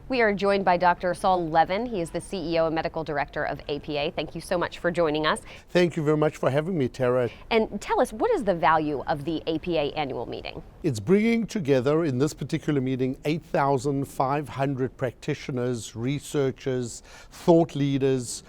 We are joined by Dr. Saul Levin. He is the CEO and Medical Director of APA. Thank you so much for joining us. Thank you very much for having me, Tara. And tell us, what is the value of the APA annual meeting? It's bringing together, in this particular meeting, 8,500 practitioners, researchers, thought leaders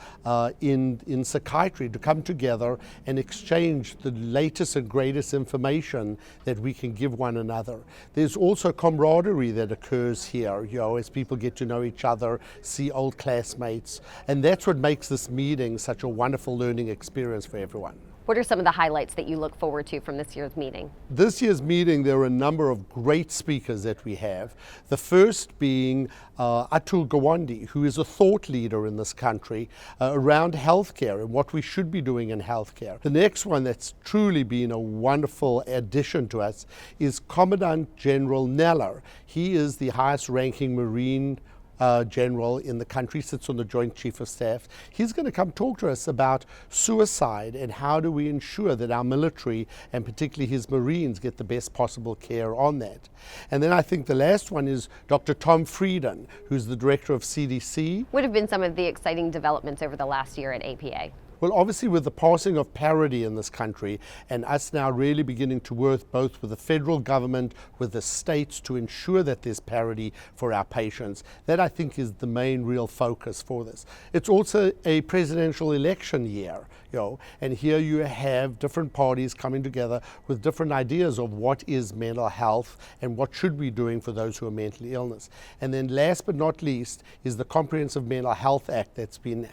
in psychiatry to come together and exchange the latest and greatest information that we can give one another. There's also camaraderie that occurs here, as people get to know each other, see old classmates, and that's what makes this meeting such a wonderful learning experience for everyone. What are some of the highlights that you look forward to from this year's meeting? This year's meeting, there are a number of great speakers that we have. The first being Atul Gawande, who is a thought leader in this country around healthcare and what we should be doing in healthcare. The next one that's truly been a wonderful addition to us is Commandant General Neller. He is the highest ranking Marine general in the country, sits on the Joint Chief of Staff. He's going to come talk to us about suicide and how do we ensure that our military and particularly his Marines get the best possible care on that. And then I think the last one is Dr. Tom Frieden, who's the director of CDC. What have been some of the exciting developments over the last year at APA? Well, obviously with the passing of parity in this country and us now really beginning to work both with the federal government, with the states to ensure that there's parity for our patients, that I think is the main real focus for this. It's also a presidential election year, and here you have different parties coming together with different ideas of what is mental health and what should we be doing for those who are mentally illness. And then last but not least is the Comprehensive Mental Health Act that's been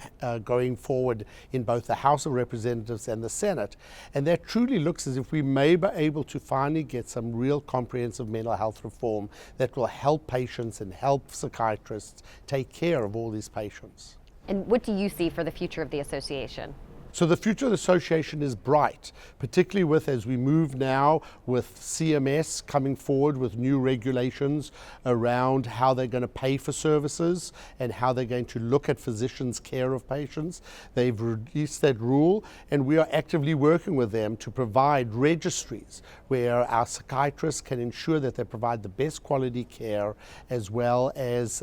going forward in both the House of Representatives and the Senate. And that truly looks as if we may be able to finally get some real comprehensive mental health reform that will help patients and help psychiatrists take care of all these patients. And what do you see for the future of the association? So the future of the association is bright, particularly with, as we move now with CMS coming forward with new regulations around how they're going to pay for services and how they're going to look at physicians' care of patients. They've released that rule, and we are actively working with them to provide registries where our psychiatrists can ensure that they provide the best quality care as well as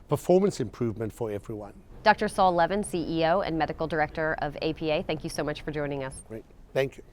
performance improvement for everyone. Dr. Saul Levin, CEO and Medical Director of APA, thank you so much for joining us. Great. Thank you.